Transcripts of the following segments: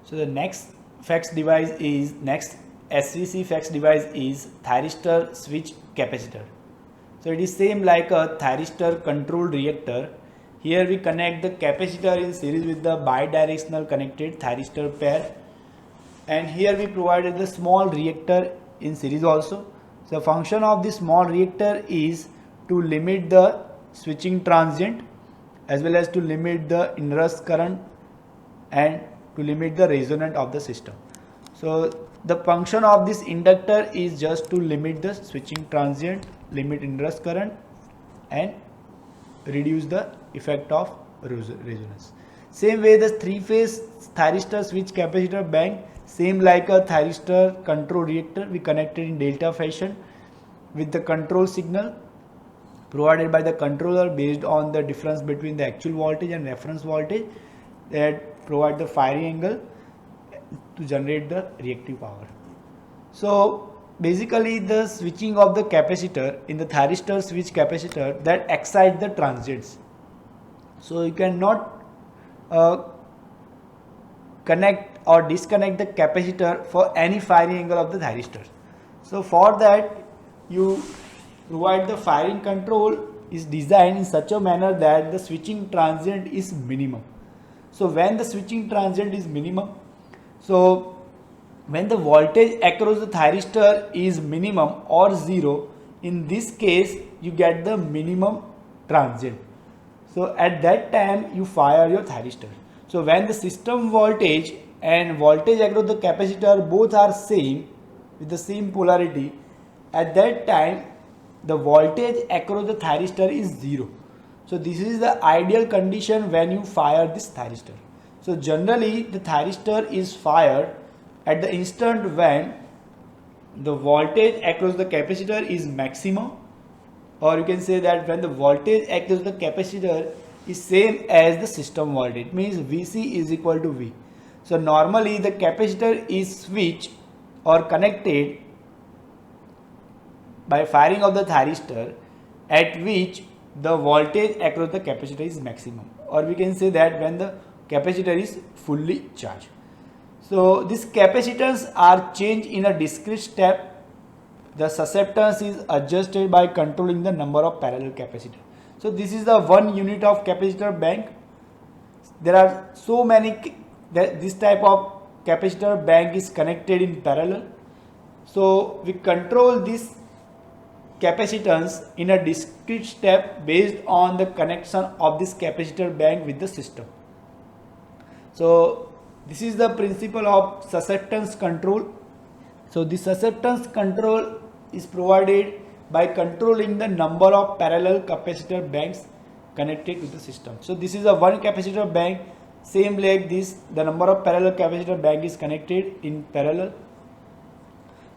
So the next SVC FEX device is thyristor switch capacitor. So it is same like a thyristor controlled reactor. Here we connect the capacitor in series with the bidirectional connected thyristor pair, and here we provided the small reactor in series also. So function of this small reactor is to limit the switching transient as well as to limit the inrush current and to limit the resonance of the system. So the function of this inductor is just to limit the switching transient, limit inrush current and reduce the effect of resonance. Same way the three-phase thyristor switch capacitor bank, same like a thyristor control reactor, we connected in delta fashion with the control signal provided by the controller based on the difference between the actual voltage and reference voltage that provide the firing angle to generate the reactive power. So basically the switching of the capacitor in the thyristor switch capacitor that excite the transients. So you cannot connect or disconnect the capacitor for any firing angle of the thyristor. So for that you provide the firing control is designed in such a manner that the switching transient is minimum. So when the switching transient is minimum, so when the voltage across the thyristor is minimum or zero, in this case you get the minimum transient. So at that time you fire your thyristor. So when the system voltage and voltage across the capacitor both are same with the same polarity, at that time the voltage across the thyristor is zero. So this is the ideal condition when you fire this thyristor. So generally the thyristor is fired at the instant when the voltage across the capacitor is maximum, or you can say that when the voltage across the capacitor is same as the system voltage, means Vc is equal to V. So normally the capacitor is switched or connected by firing of the thyristor at which the voltage across the capacitor is maximum, or we can say that when the capacitor is fully charged. So these capacitance are changed in a discrete step. The susceptance is adjusted by controlling the number of parallel capacitors. So this is the 1 unit of capacitor bank. There are so many this type of capacitor bank is connected in parallel. So we control this capacitance in a discrete step based on the connection of this capacitor bank with the system. So this is the principle of susceptance control. So the susceptance control is provided by controlling the number of parallel capacitor banks connected to the system. So this is a one capacitor bank, same like this, the number of parallel capacitor bank is connected in parallel.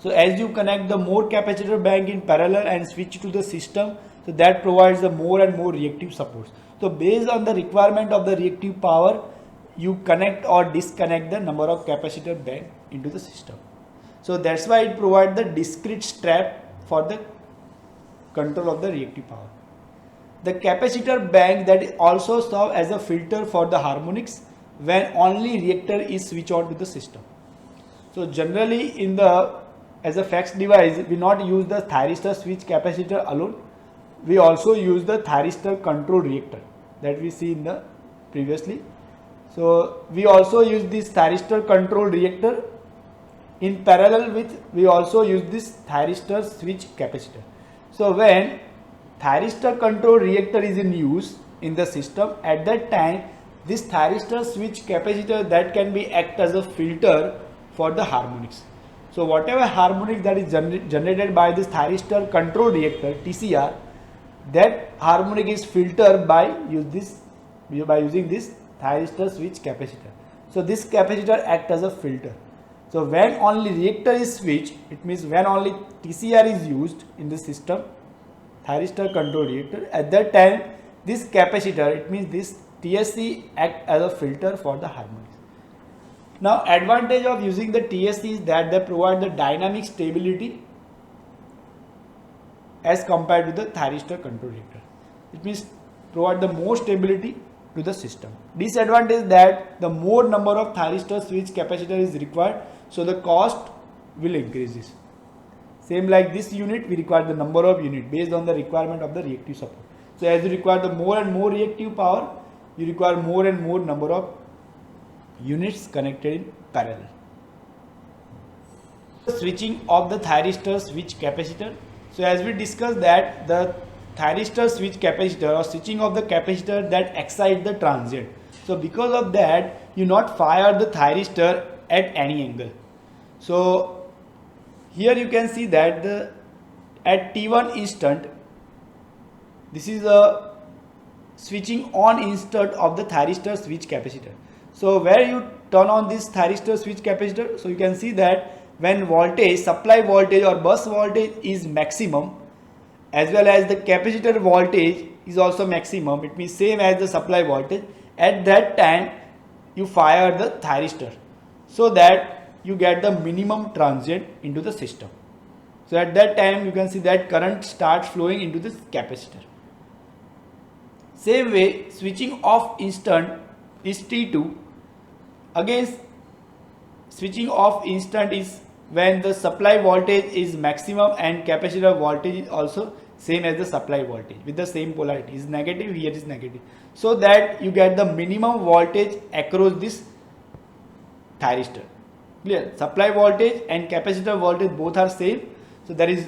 So as you connect the more capacitor bank in parallel and switch to the system, so that provides the more and more reactive supports. So based on the requirement of the reactive power, you connect or disconnect the number of capacitor bank into the system. So that's why it provides the discrete step for the control of the reactive power. The capacitor bank that also serves as a filter for the harmonics when only reactor is switched on to the system. So generally in the as a FEX device, we not use the thyristor switch capacitor alone. We also use the thyristor control reactor that we see in the previously. So we also use this thyristor control reactor. In parallel with, we also use this thyristor switch capacitor. So when thyristor control reactor is in use in the system, at that time this thyristor switch capacitor that can be act as a filter for the harmonics. So whatever harmonic that is generated by this thyristor control reactor TCR, that harmonic is filtered by using this thyristor switch capacitor. So this capacitor acts as a filter. So when only reactor is switched, it means when only TCR is used in the system, thyristor control reactor, at that time this capacitor, it means this TSC act as a filter for the harmonics. Now advantage of using the TSC is that they provide the dynamic stability as compared to the thyristor control reactor. It means provide the more stability to the system. Disadvantage that the more number of thyristor switch capacitor is required, so the cost will increases. Same like this unit, we require the number of unit based on the requirement of the reactive support. So as you require the more and more reactive power, you require more and more number of units connected in parallel. Switching of the thyristor switch capacitor. So as we discussed that the thyristor switch capacitor or switching of the capacitor that excite the transient. So because of that, you not fire the thyristor at any angle. So here you can see that at T1 instant, this is a switching on instant of the thyristor switch capacitor. So where you turn on this thyristor switch capacitor, so you can see that when voltage, supply voltage or bus voltage is maximum, as well as the capacitor voltage is also maximum, it means same as the supply voltage, at that time you fire the thyristor so that you get the minimum transient into the system. So at that time you can see that current starts flowing into this capacitor. Same way, switching off instant is T2. Again, switching off instant is when the supply voltage is maximum and capacitor voltage is also same as the supply voltage with the same polarity, is negative, here is negative, so that you get the minimum voltage across this thyristor. Clear? Supply voltage and capacitor voltage both are same, so there is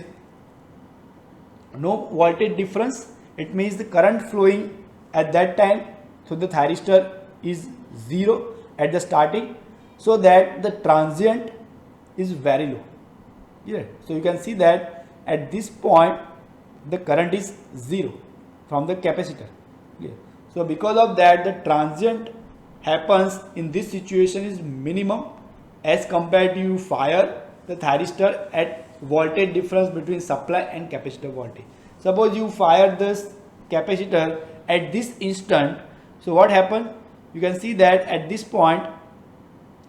no voltage difference. It means the current flowing at that time, so the thyristor is 0 at the starting, so that the transient is very low. Yeah. So you can see that at this point the current is 0 from the capacitor. Yeah. So because of that, the transient happens in this situation is minimum as compared to you fire the thyristor at voltage difference between supply and capacitor voltage. Suppose you fire this capacitor at this instant, so what happened? You can see that at this point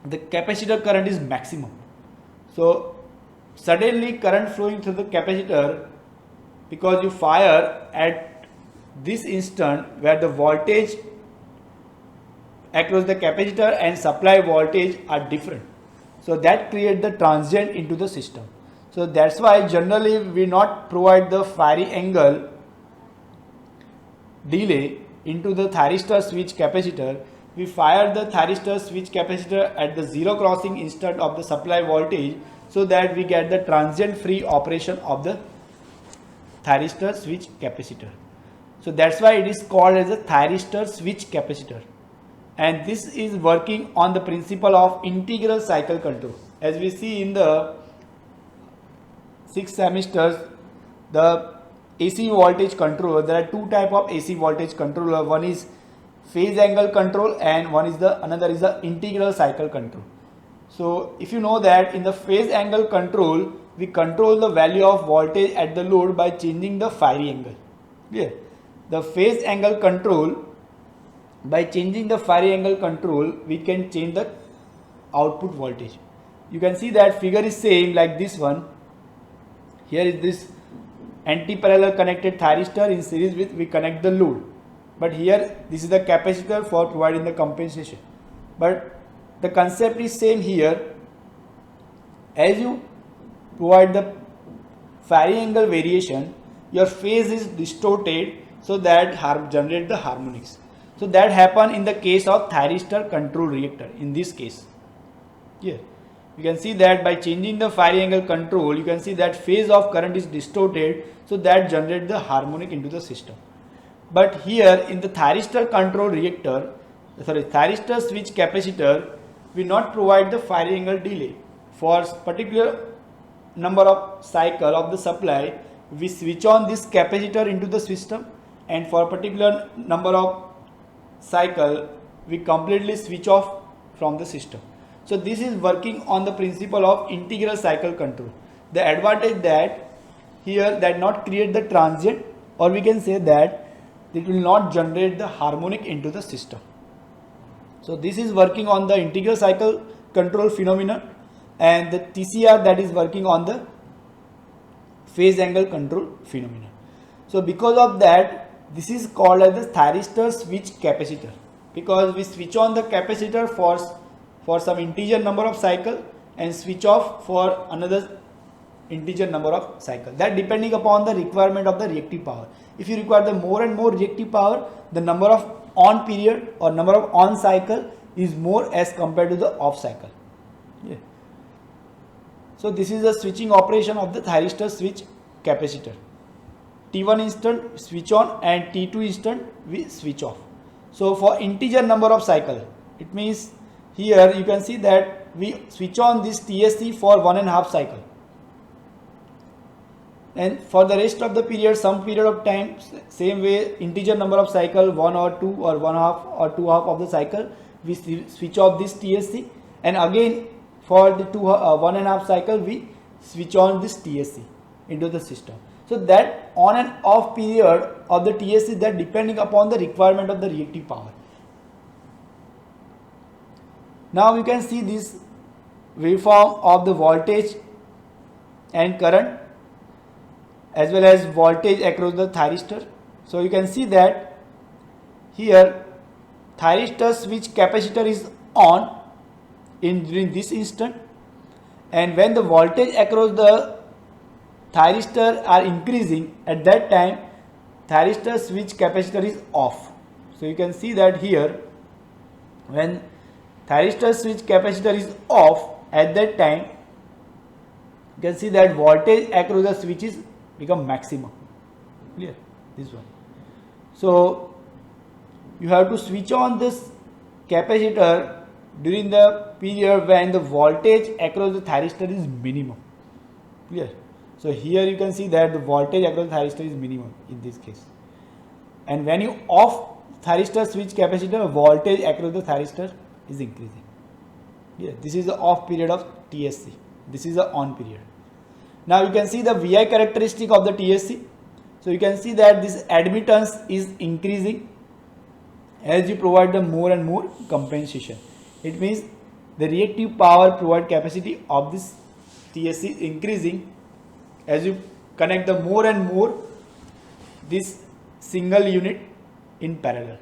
the capacitor current is maximum. So suddenly current flowing through the capacitor, because you fire at this instant where the voltage across the capacitor and supply voltage are different, so that creates the transient into the system. So that's why generally we not provide the firing angle delay into the thyristor switch capacitor. We fire the thyristor switch capacitor at the zero crossing instant of the supply voltage, so that we get the transient free operation of the thyristor switch capacitor. So that's why it is called as a thyristor switch capacitor, and this is working on the principle of integral cycle control. As we see in the 6 semesters, the AC voltage controller, there are two type of AC voltage controller. One is phase angle control and one is another is the integral cycle control. So if you know that in the phase angle control, we control the value of voltage at the load by changing the firing angle. Clear? The phase angle control, by changing the firing angle control, we can change the output voltage. You can see that figure is same like this one. Here is this anti-parallel connected thyristor, in series with we connect the load. But here this is the capacitor for providing the compensation. But the concept is same here. As you provide the firing angle variation, your phase is distorted, so that generate the harmonics. So that happen in the case of thyristor control reactor. In this case, here you can see that by changing the firing angle control, you can see that phase of current is distorted, so that generate the harmonic into the system. But here in the thyristor control reactor, thyristor switch capacitor, we not provide the firing angle delay. For particular number of cycle of the supply, we switch on this capacitor into the system, and for particular number of cycle, we completely switch off from the system. So this is working on the principle of integral cycle control. The advantage that here that not create the transient, or we can say that it will not generate the harmonic into the system. So this is working on the integral cycle control phenomenon, and the TCR that is working on the phase angle control phenomenon. So because of that, this is called as the thyristor switch capacitor. because we switch on the capacitor for some integer number of cycle and switch off for another integer number of cycle. That depending upon the requirement of the reactive power. If you require the more and more reactive power, the number of on period or number of on cycle is more as compared to the off cycle. Yeah. So this is the switching operation of the thyristor switch capacitor. T1 instant switch on and T2 instant we switch off. So for integer number of cycle, it means here you can see that we switch on this TSC for 1.5 cycle. And for the rest of the period, some period of time, same way integer number of cycle 1 or 2 or 1/2 or 2/2 of the cycle, we switch off this TSC, and again for the 1.5 cycle we switch on this TSC into the system. So that on and off period of the TSC, that depending upon the requirement of the reactive power. Now you can see this waveform of the voltage and current as well as voltage across the thyristor. So you can see that here thyristor switch capacitor is on during this instant, and when the voltage across the thyristor are increasing, at that time thyristor switch capacitor is off. So you can see that here when thyristor switch capacitor is off, at that time you can see that voltage across the switch is become maximum. Clear? This one. So you have to switch on this capacitor during the period when the voltage across the thyristor is minimum. Clear? So here you can see that the voltage across the thyristor is minimum in this case. And when you off thyristor switch capacitor, voltage across the thyristor is increasing. Yeah, this is the off period of TSC. This is the on period. Now you can see the VI characteristic of the TSC. So you can see that this admittance is increasing as you provide the more and more compensation. It means the reactive power provide capacity of this TSC is increasing as you connect the more and more this single unit in parallel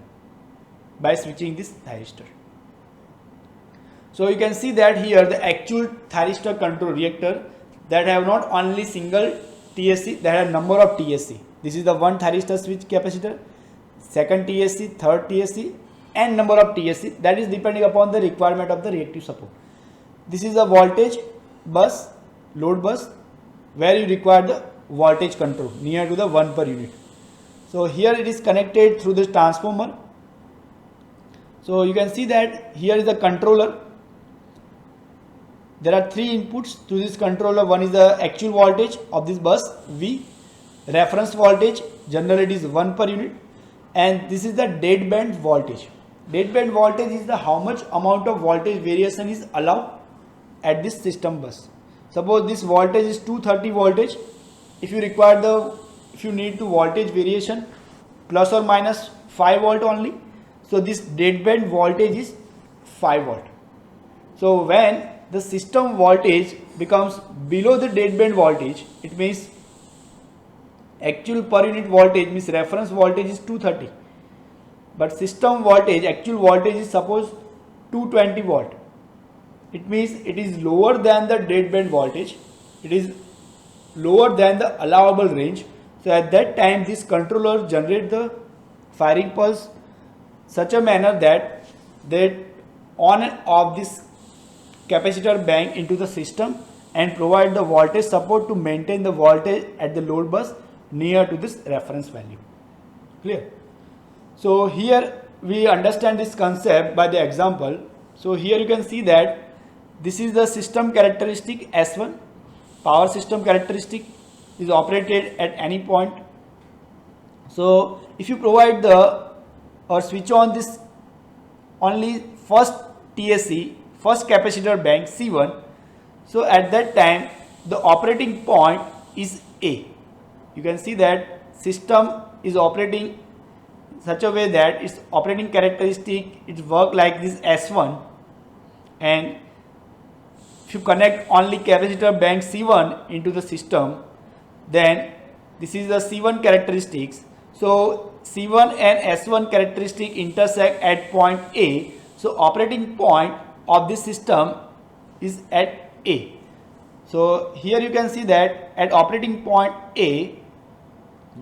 by switching this thyristor. So you can see that here the actual thyristor control reactor that have not only single TSC, that have number of TSC. This is the one thyristor switch capacitor, second TSC, third TSC, and number of TSC, that is depending upon the requirement of the reactive support. This is a voltage bus, load bus, where you require the voltage control near to the 1 per unit. So here it is connected through this transformer. So you can see that here is the controller. There are 3 inputs to this controller. One is the actual voltage of this bus V, reference voltage, generally it is 1 per unit, and this is the deadband voltage. Deadband voltage is the how much amount of voltage variation is allowed at this system bus. Suppose this voltage is 230 voltage. If you need to voltage variation plus or minus 5 volt only, so this deadband voltage is 5 volt. So when the system voltage becomes below the deadband voltage, it means actual per unit voltage means reference voltage is 230, but system voltage, actual voltage is suppose 220 volt. It means it is lower than the deadband voltage, it is lower than the allowable range. So at that time this controller generate the firing pulse such a manner that on and off this capacitor bank into the system and provide the voltage support to maintain the voltage at the load bus near to this reference value. Clear? So here we understand this concept by the example. So here you can see that this is the system characteristic S1, power system characteristic is operated at any point. So if you provide or switch on this only first TSC, first capacitor bank C1, so at that time the operating point is A. You can see that system is operating such a way that its operating characteristic it work like this S1, and if you connect only capacitor bank C1 into the system, then this is the C1 characteristics. So C1 and S1 characteristic intersect at point A. So operating point of this system is at A. So here you can see that at operating point A,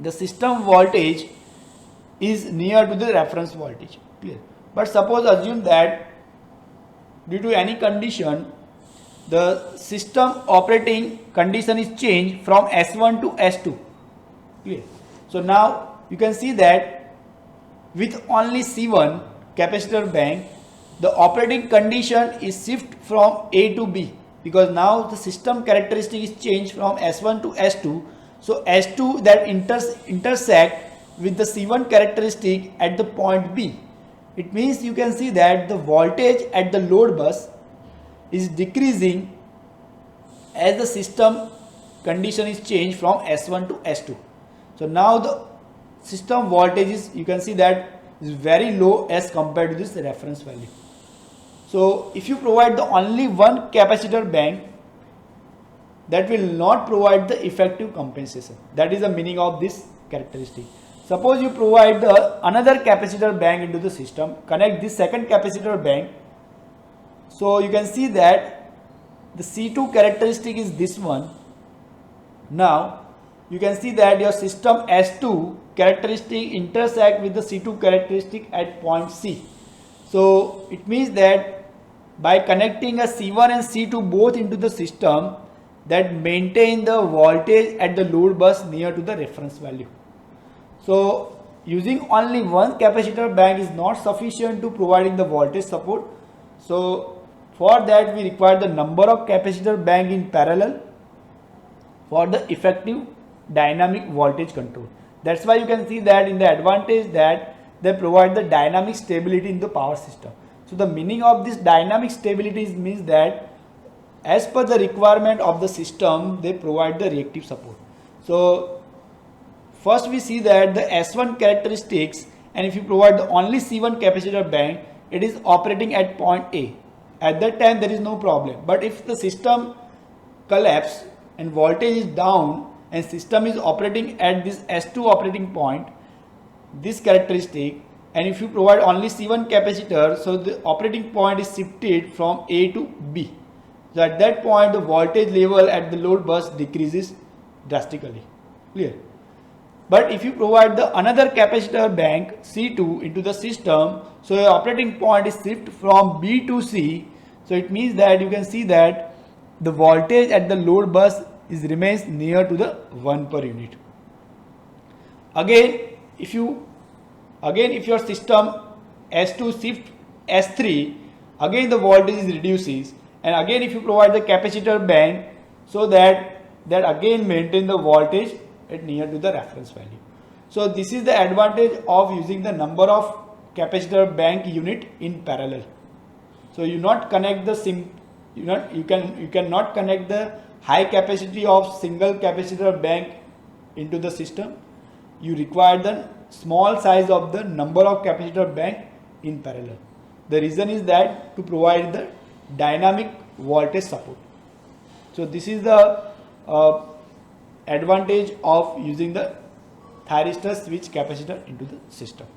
the system voltage is near to the reference voltage. Clear? But suppose assume that due to any condition, the system operating condition is changed from S1 to S2. Clear? So now you can see that with only C1 capacitor bank, the operating condition is shift from A to B, because now the system characteristic is changed from S1 to S2. So S2 that intersect with the C1 characteristic at the point B. It means you can see that the voltage at the load bus is decreasing as the system condition is changed from S1 to S2. So now the system voltage is, you can see that, is very low as compared to this reference value. So if you provide the only one capacitor bank, that will not provide the effective compensation. That is the meaning of this characteristic. Suppose you provide another capacitor bank into the system, connect this second capacitor bank. So you can see that the C2 characteristic is this one. Now you can see that your system S2 characteristic intersect with the C2 characteristic at point C. So it means that by connecting a C1 and C2 both into the system, that maintain the voltage at the load bus near to the reference value. So using only one capacitor bank is not sufficient to providing the voltage support. So for that we require the number of capacitor bank in parallel for the effective dynamic voltage control. That's why you can see that in the advantage that they provide the dynamic stability in the power system. So the meaning of this dynamic stability means that as per the requirement of the system, they provide the reactive support. So first we see that the S1 characteristics, and if you provide the only C1 capacitor bank, it is operating at point A. At that time there is no problem. But if the system collapse and voltage is down and system is operating at this S2 operating point, this characteristic, and if you provide only C1 capacitor, so the operating point is shifted from A to B. So at that point the voltage level at the load bus decreases drastically. Clear? But if you provide the another capacitor bank C2 into the system, so your operating point is shifted from B to C. So it means that you can see that the voltage at the load bus is remains near to the 1 per unit. Again if your system S2 shift S3, again the voltage is reduces, and again if you provide the capacitor bank, so that again maintain the voltage at near to the reference value. So this is the advantage of using the number of capacitor bank unit in parallel. So you not connect the you cannot connect the high capacity of single capacitor bank into the system. You require the small size of the number of capacitor bank in parallel. The reason is that to provide the dynamic voltage support. So this is the advantage of using the thyristor switch capacitor into the system.